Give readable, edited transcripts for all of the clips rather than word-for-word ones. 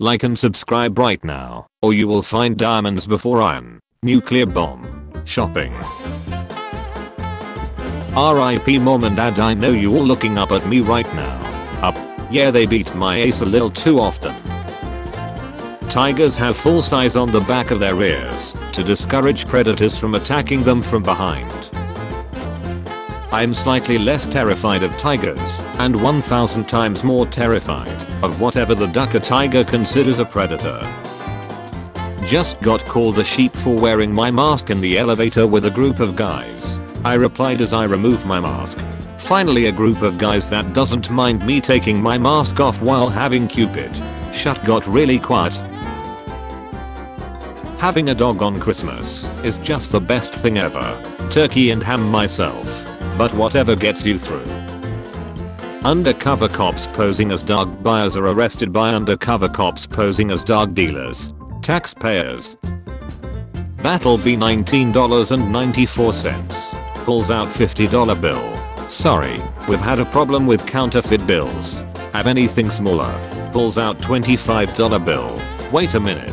Like and subscribe right now, or you will find diamonds before iron. Nuclear bomb. Shopping. RIP mom and dad, I know you all looking up at me right now. Up. Yeah, they beat my ace a little too often. Tigers have full size on the back of their ears to discourage predators from attacking them from behind. I'm slightly less terrified of tigers and 1000 times more terrified of whatever the duck a tiger considers a predator. Just got called a sheep for wearing my mask in the elevator with a group of guys. I replied as I removed my mask. Finally a group of guys that doesn't mind me taking my mask off while having Cupid. Shut got really quiet. Having a dog on Christmas is just the best thing ever. Turkey and ham myself. But whatever gets you through. Undercover cops posing as dog buyers are arrested by undercover cops posing as dog dealers. Taxpayers. That'll be $19.94. Pulls out $50 bill. Sorry, we've had a problem with counterfeit bills. Have anything smaller? Pulls out $25 bill. Wait a minute.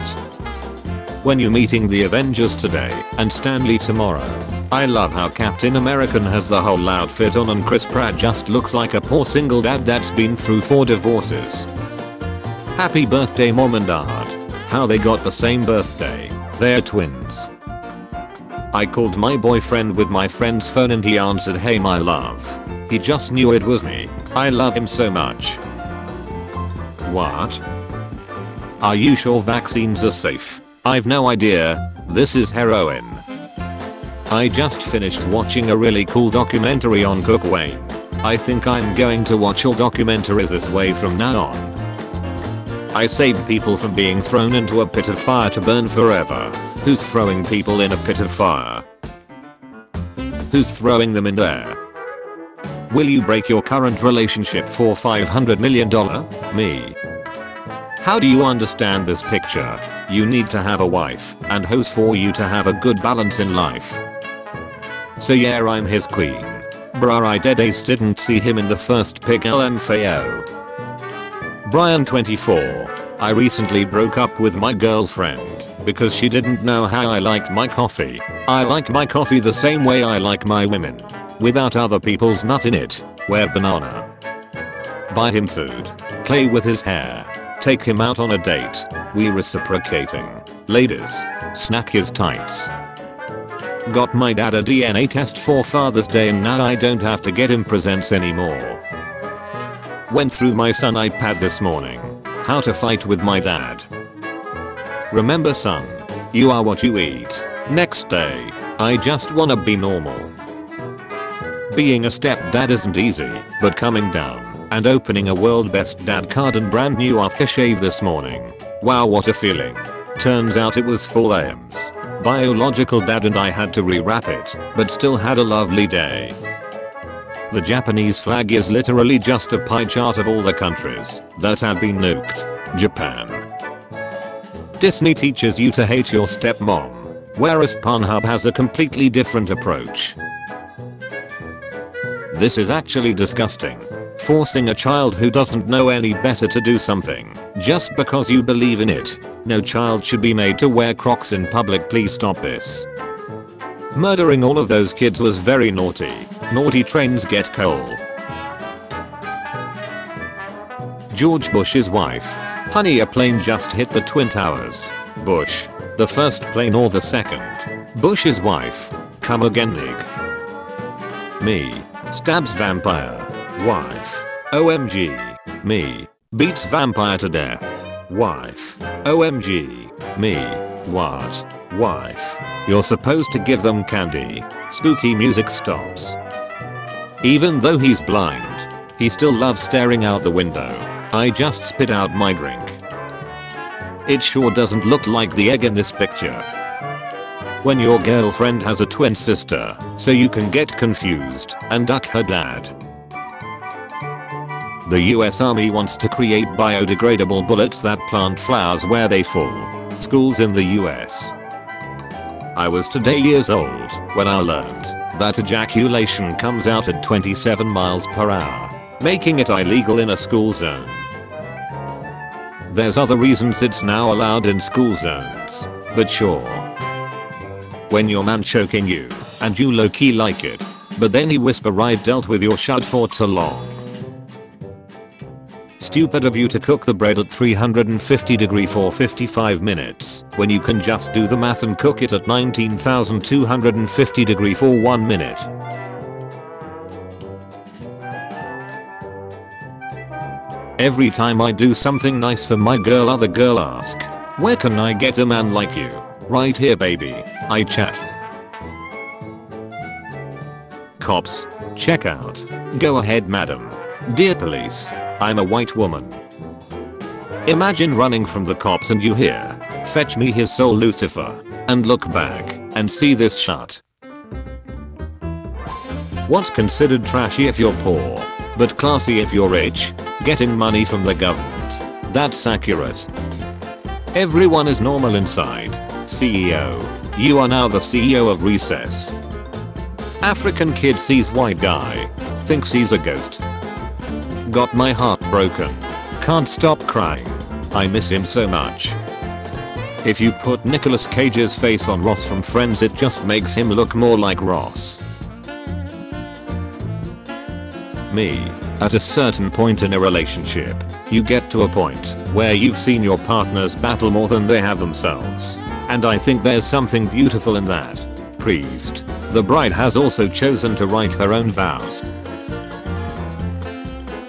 When you meeting the Avengers today and Stanley tomorrow? I love how Captain America has the whole outfit on and Chris Pratt just looks like a poor single dad that's been through 4 divorces. Happy birthday mom and dad. How they got the same birthday. They're twins. I called my boyfriend with my friend's phone and he answered, "Hey my love." He just knew it was me. I love him so much. What? Are you sure vaccines are safe? I've no idea. This is heroin. I just finished watching a really cool documentary on Cook Wayne. I think I'm going to watch all documentaries this way from now on. I saved people from being thrown into a pit of fire to burn forever. Who's throwing people in a pit of fire? Who's throwing them in there? Will you break your current relationship for $500 million? Me. How do you understand this picture? You need to have a wife and hose for you to have a good balance in life. So yeah, I'm his queen. Bruh, I dead ace didn't see him in the first pic LMFAO. Brian 24. I recently broke up with my girlfriend because she didn't know how I like my coffee. I like my coffee the same way I like my women. Without other people's nut in it. Wear banana. Buy him food. Play with his hair. Take him out on a date. We reciprocating. Ladies. Snack his tights. Got my dad a DNA test for Father's Day and now I don't have to get him presents anymore. Went through my son iPad this morning. How to fight with my dad. Remember son, you are what you eat. Next day, I just wanna be normal. Being a stepdad isn't easy, but coming down and opening a world best dad card and brand new aftershave this morning. Wow, what a feeling. Turns out it was full M's. Biological dad and I had to rewrap it, but still had a lovely day. The Japanese flag is literally just a pie chart of all the countries that have been nuked. Japan. Disney teaches you to hate your stepmom, whereas Pornhub has a completely different approach. This is actually disgusting. Forcing a child who doesn't know any better to do something just because you believe in it. No child should be made to wear Crocs in public, please stop this. Murdering all of those kids was very naughty. Naughty trains get coal. George Bush's wife. Honey, a plane just hit the Twin Towers. Bush. The first plane or the second? Bush's wife. Come again Nig. Me. Stabs vampire. Wife. OMG. Me. Beats vampire to death. Wife. OMG. Me. What? Wife. You're supposed to give them candy. Spooky music stops. Even though he's blind, he still loves staring out the window. I just spit out my drink. It sure doesn't look like the egg in this picture. When your girlfriend has a twin sister, so you can get confused and duck her dad. The US Army wants to create biodegradable bullets that plant flowers where they fall. Schools in the US. I was today years old when I learned that ejaculation comes out at 27 miles per hour, making it illegal in a school zone. There's other reasons it's now allowed in school zones. But sure. When your man choking you, and you low-key like it. But then he whisper I dealt with your shut for too long. Stupid of you to cook the bread at 350 degrees for 55 minutes when you can just do the math and cook it at 19,250 degrees for 1 minute. Every time I do something nice for my girl, other girl ask, where can I get a man like you? Right here baby, I chat. Cops, check out. Go ahead madam. Dear police, I'm a white woman. Imagine running from the cops and you hear, fetch me his soul Lucifer, and look back and see this shot. What's considered trashy if you're poor, but classy if you're rich, getting money from the government? That's accurate. Everyone is normal inside. CEO, you are now the CEO of Recess. African kid sees white guy, thinks he's a ghost. Got my heart broken. Can't stop crying. I miss him so much. If you put Nicolas Cage's face on Ross from Friends, it just makes him look more like Ross. Me. At a certain point in a relationship, you get to a point where you've seen your partners battle more than they have themselves. And I think there's something beautiful in that. Priest. The bride has also chosen to write her own vows.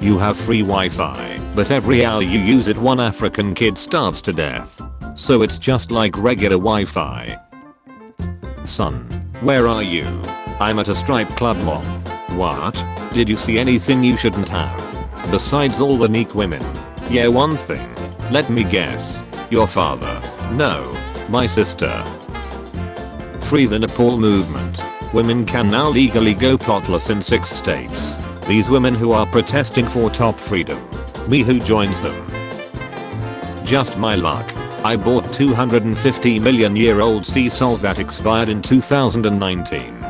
You have free Wi-Fi, but every hour you use it one African kid starves to death. So it's just like regular Wi-Fi. Son, where are you? I'm at a strip club mom. What? Did you see anything you shouldn't have? Besides all the neat women? Yeah, one thing. Let me guess. Your father. No. My sister. Free the Nepal movement. Women can now legally go plotless in 6 states. These women who are protesting for top freedom. Me who joins them. Just my luck. I bought 250 million year old sea salt that expired in 2019.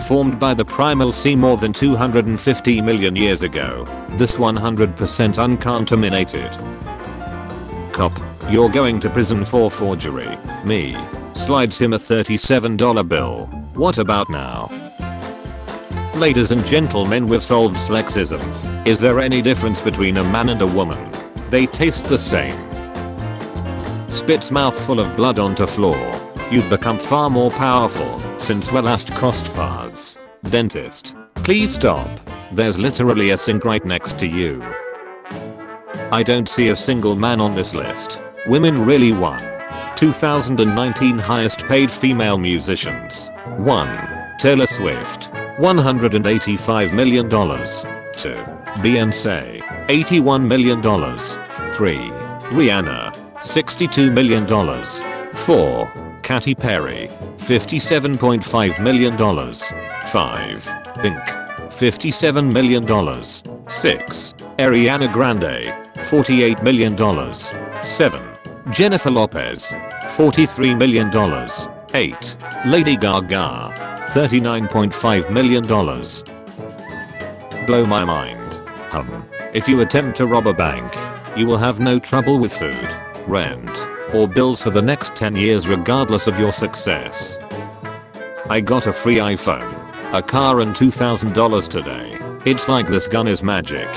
Formed by the primal sea more than 250 million years ago. This 100% uncontaminated. Cop, you're going to prison for forgery. Me. Slides him a $37 bill. What about now? Ladies and gentlemen, we've solved sexism. Is there any difference between a man and a woman? They taste the same. Spits mouthful of blood onto floor. You'd become far more powerful since we last crossed paths. Dentist. Please stop. There's literally a sink right next to you. I don't see a single man on this list. Women really won. 2019 highest paid female musicians. 1. Taylor Swift. $185 million. 2. Beyonce. $81 million. 3. Rihanna. $62 million. 4. Katy Perry. $57.5 million. 5. Pink. $57 million. 6. Ariana Grande. $48 million. 7. Jennifer Lopez. $43 million. 8. Lady Gaga. $39.5 million. Blow my mind. If you attempt to rob a bank, you will have no trouble with food, rent, or bills for the next 10 years regardless of your success. I got a free iPhone, a car and $2,000 today. It's like this gun is magic.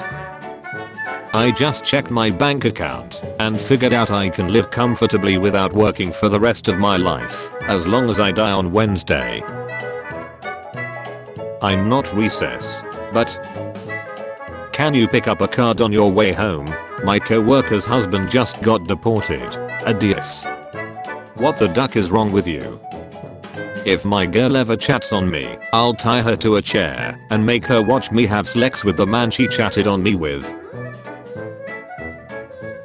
I just checked my bank account and figured out I can live comfortably without working for the rest of my life, as long as I die on Wednesday. I'm not Recess, but can you pick up a card on your way home? My co-worker's husband just got deported. Adios. What the duck is wrong with you? If my girl ever chats on me, I'll tie her to a chair and make her watch me have sex with the man she chatted on me with.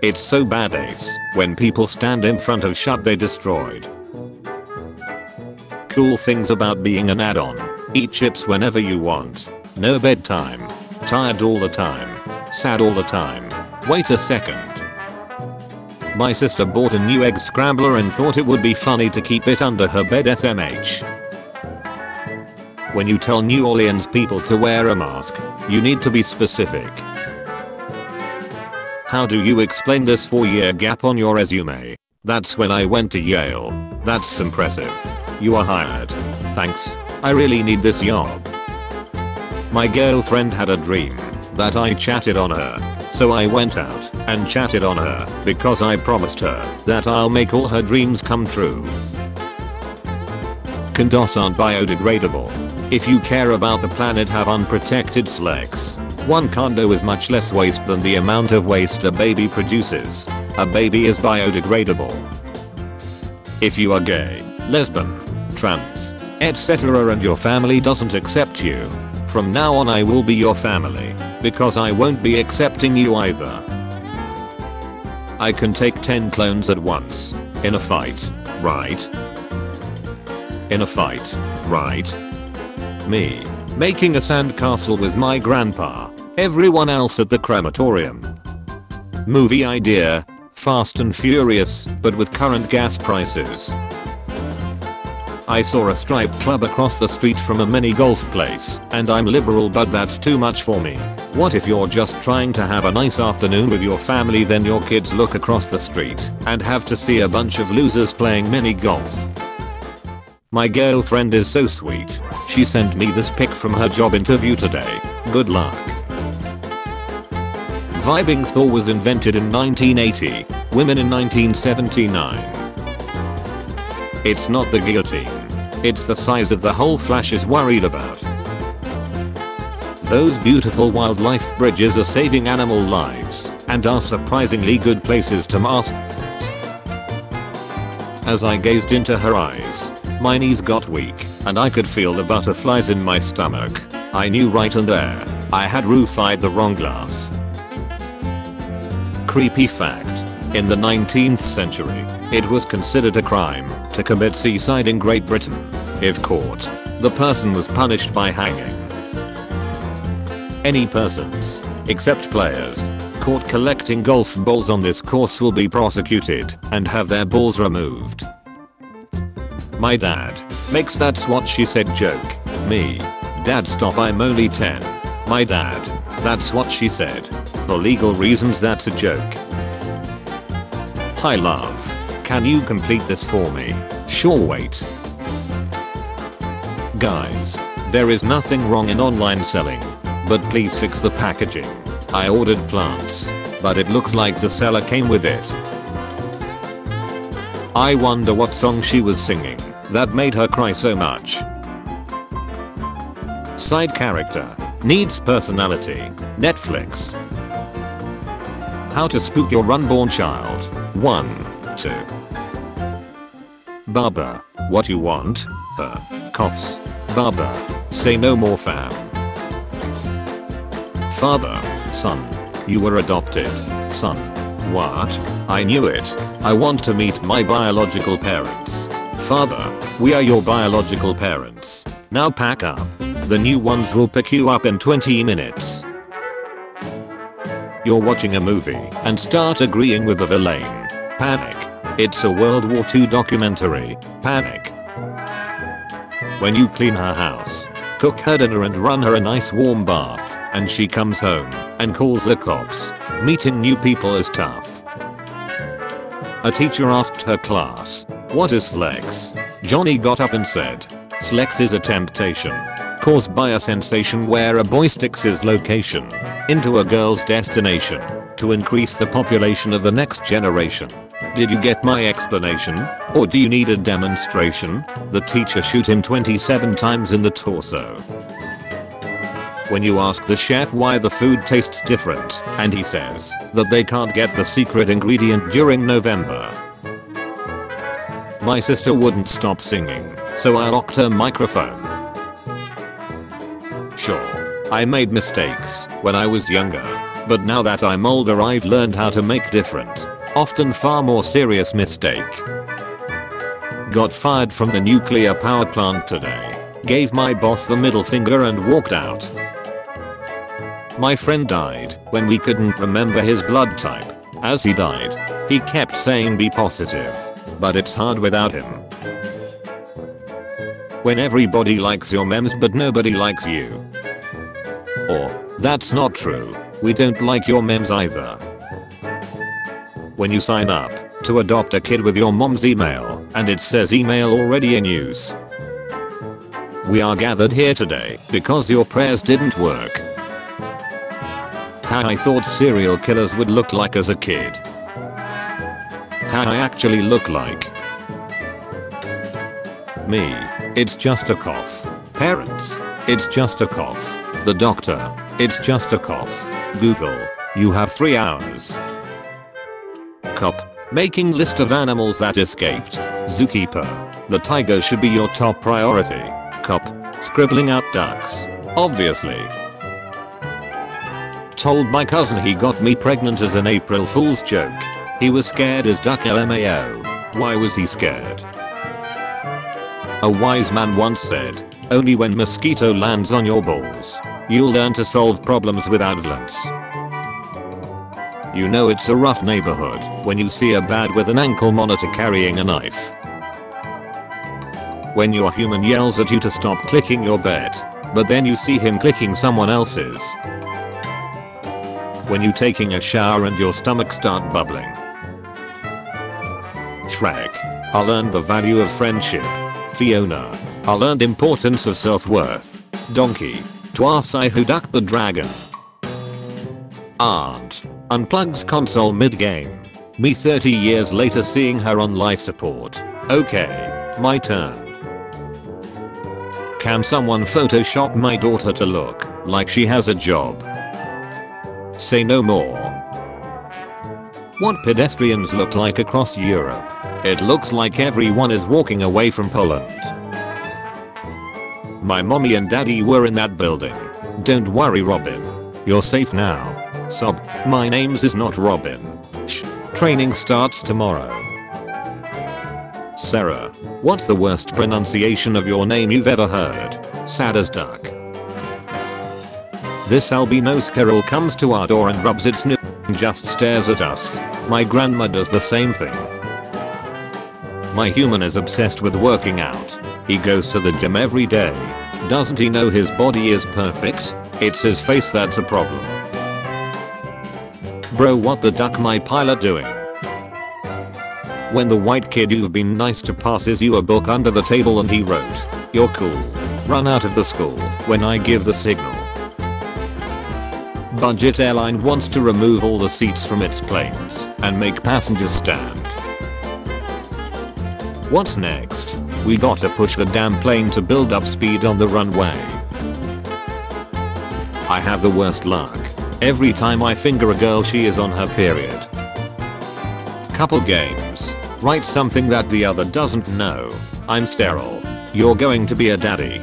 It's so badass when people stand in front of shit they destroyed. Cool things about being an add-on. Eat chips whenever you want. No bedtime. Tired all the time. Sad all the time. Wait a second. My sister bought a new egg scrambler and thought it would be funny to keep it under her bed SMH. When you tell New Orleans people to wear a mask, you need to be specific. How do you explain this 4-year gap on your resume? That's when I went to Yale. That's impressive. You are hired. Thanks. I really need this job. My girlfriend had a dream that I chatted on her. So I went out and chatted on her because I promised her that I'll make all her dreams come true. Condos aren't biodegradable. If you care about the planet, have unprotected sex. One condo is much less waste than the amount of waste a baby produces. A baby is biodegradable. If you are gay, lesbian, trans, etc. and your family doesn't accept you, from now on I will be your family, because I won't be accepting you either. I can take 10 clones at once. In a fight, right? In a fight, right? Me. Making a sandcastle with my grandpa. Everyone else at the crematorium. Movie idea. Fast and Furious, but with current gas prices. I saw a strip club across the street from a mini golf place, and I'm liberal, but that's too much for me. What if you're just trying to have a nice afternoon with your family, then your kids look across the street and have to see a bunch of losers playing mini golf? My girlfriend is so sweet. She sent me this pic from her job interview today. Good luck. Vibing Thor was invented in 1980, women in 1979. It's not the guillotine. It's the size of the hole Flash is worried about. Those beautiful wildlife bridges are saving animal lives and are surprisingly good places to mask. As I gazed into her eyes, my knees got weak and I could feel the butterflies in my stomach. I knew right and there I had roofied the wrong glass. Creepy fact. In the 19th century, it was considered a crime to commit suicide in Great Britain. If caught, the person was punished by hanging. Any persons, except players, caught collecting golf balls on this course will be prosecuted and have their balls removed. My dad makes "that's what she said" joke. Me. Dad, stop, I'm only 10. My dad. That's what she said. For legal reasons, that's a joke. Hi love. Can you complete this for me? Sure, wait. Guys, there is nothing wrong in online selling, but please fix the packaging. I ordered plants, but it looks like the seller came with it. I wonder what song she was singing that made her cry so much. Side character. Needs personality. Netflix. How to spook your unborn child. 1, 2. Baba. What you want? Her. Coughs. Baba. Say no more, fam. Father. Son. You were adopted. Son. What? I knew it. I want to meet my biological parents. Father. We are your biological parents. Now pack up. The new ones will pick you up in 20 minutes. You're watching a movie and start agreeing with the villain. Panic. It's a World War II documentary. Panic. When you clean her house, cook her dinner and run her a nice warm bath, and she comes home and calls the cops. Meeting new people is tough. A teacher asked her class, "What is sex?" Johnny got up and said, "Sex is a temptation caused by a sensation where a boy sticks his location into a girl's destination to increase the population of the next generation." Did you get my explanation? Or do you need a demonstration? The teacher shoot him 27 times in the torso. When you ask the chef why the food tastes different, and he says that they can't get the secret ingredient during November. My sister wouldn't stop singing, so I locked her microphone. Sure, I made mistakes when I was younger, but now that I'm older I've learned how to make different, often far more serious mistake. Got fired from the nuclear power plant today. Gave my boss the middle finger and walked out. My friend died when we couldn't remember his blood type. As he died, he kept saying be positive, but it's hard without him. When everybody likes your memes but nobody likes you. Or, that's not true, we don't like your memes either. when you sign up to adopt a kid with your mom's email and it says email already in use. We are gathered here today because your prayers didn't work. How I thought serial killers would look like as a kid. How I actually look like. Me. It's just a cough. Parents. It's just a cough. The doctor. It's just a cough. Google. You have 3 hours. Cop. Making list of animals that escaped. Zookeeper. The tiger should be your top priority. Cop. Scribbling out ducks. Obviously. Told my cousin he got me pregnant as an April Fool's joke. He was scared as duck LMAO. Why was he scared? A wise man once said, only when mosquito lands on your balls, you'll learn to solve problems without violence. You know it's a rough neighborhood when you see a dad with an ankle monitor carrying a knife. When your human yells at you to stop clicking your bed, but then you see him clicking someone else's. When you taking a shower and your stomach start bubbling. Shrek. I learned the value of friendship. Fiona. I learned importance of self-worth. Donkey. Twas I who ducked the dragon. Aunt. Unplugs console mid-game. Me 30 years later seeing her on life support. Okay, my turn. Can someone Photoshop my daughter to look like she has a job? Say no more. What pedestrians look like across Europe? It looks like everyone is walking away from Poland. My mommy and daddy were in that building. Don't worry Robin. You're safe now. Sob, my name's is not Robin. Shh. Training starts tomorrow. Sarah. What's the worst pronunciation of your name you've ever heard? Sad as duck. This albino squirrel comes to our door and rubs its nose and just stares at us. My grandma does the same thing. My human is obsessed with working out. He goes to the gym every day. Doesn't he know his body is perfect? It's his face that's a problem. Bro, what the duck my pilot doing? When the white kid you've been nice to passes you a book under the table and he wrote, "You're cool. Run out of the school when I give the signal." Budget airline wants to remove all the seats from its planes and make passengers stand. What's next? We gotta push the damn plane to build up speed on the runway. I have the worst luck. Every time I finger a girl she is on her period. Couple games. Write something that the other doesn't know. I'm sterile. You're going to be a daddy.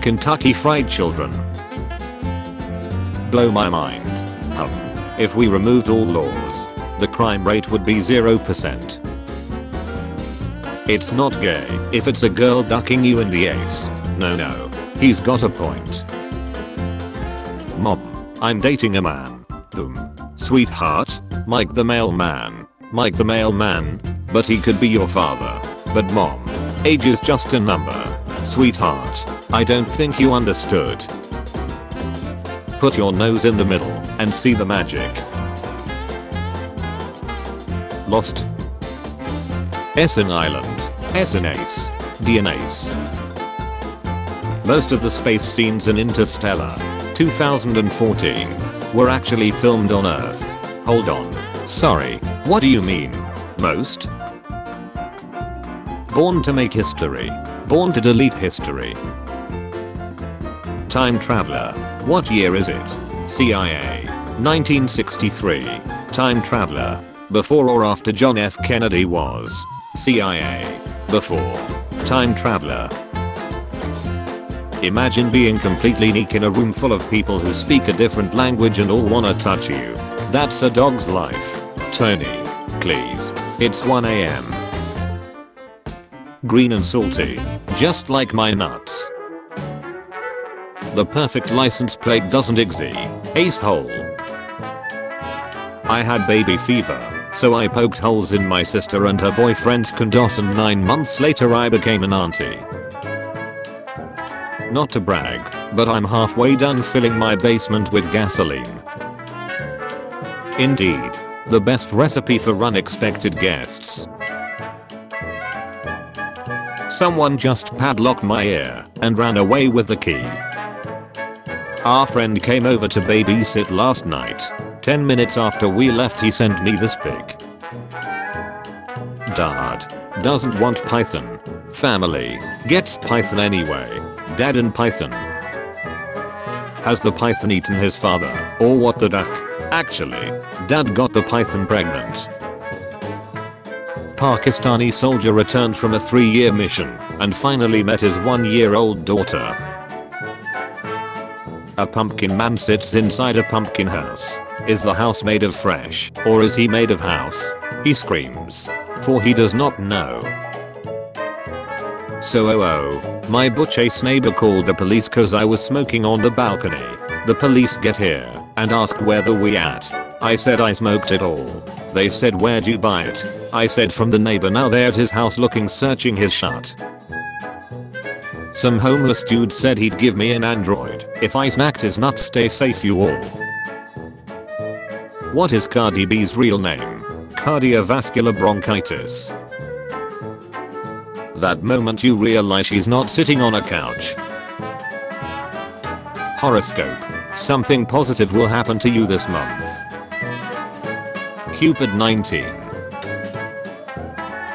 Kentucky Fried Children. Blow my mind. If we removed all laws, the crime rate would be 0%. It's not gay if it's a girl ducking you in the ace. No, he's got a point. Mom, I'm dating a man. Boom. Sweetheart, Mike the mailman. Mike the mailman, but he could be your father. But mom, age is just a number. Sweetheart, I don't think you understood. Put your nose in the middle and see the magic. Lost. Essen Island. Essen Ace. DNAce. Most of the space scenes in Interstellar 2014 were actually filmed on Earth. Hold on. Sorry, what do you mean? Most? Born to make history. Born to delete history. Time traveler. What year is it? CIA. 1963. Time traveler. Before or after John F. Kennedy was. CIA. Before. Time traveler. Imagine being completely unique in a room full of people who speak a different language and all wanna touch you. That's a dog's life. Tony. Please. It's 1 AM. Green and salty. Just like my nuts. The perfect license plate doesn't exist. Ace hole. I had baby fever, so I poked holes in my sister and her boyfriend's condos and 9 months later I became an auntie. Not to brag, but I'm halfway done filling my basement with gasoline. Indeed. The best recipe for unexpected guests. Someone just padlocked my ear and ran away with the key. Our friend came over to babysit last night. 10 minutes after we left he sent me this pic. Dad doesn't want python. Family gets python anyway. Dad and python. Has the python eaten his father, or what the duck? Actually, Dad got the python pregnant. Pakistani soldier returned from a 3-year mission and finally met his 1-year-old daughter. A pumpkin man sits inside a pumpkin house. Is the house made of fresh, or is he made of house? He screams, for he does not know. So my butch-ass neighbor called the police cause I was smoking on the balcony. The police get here and ask where the we at. I said I smoked it all. They said where'd you buy it? I said from the neighbor. Now they're at his house looking, searching his shut. Some homeless dude said he'd give me an android if I snacked his nuts. Stay safe you all. What is Cardi B's real name? Cardiovascular bronchitis. That moment you realize she's not sitting on a couch. Horoscope. Something positive will happen to you this month. Cupid 19.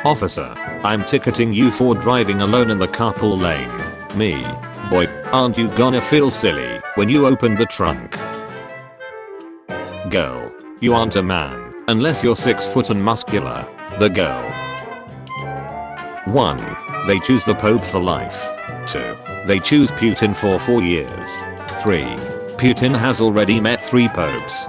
Officer, I'm ticketing you for driving alone in the carpool lane. Me. Boy, aren't you gonna feel silly when you open the trunk? Girl, you aren't a man unless you're 6 foot and muscular. The girl. 1. They choose the Pope for life. 2. They choose Putin for 4 years. 3. Putin has already met 3 popes.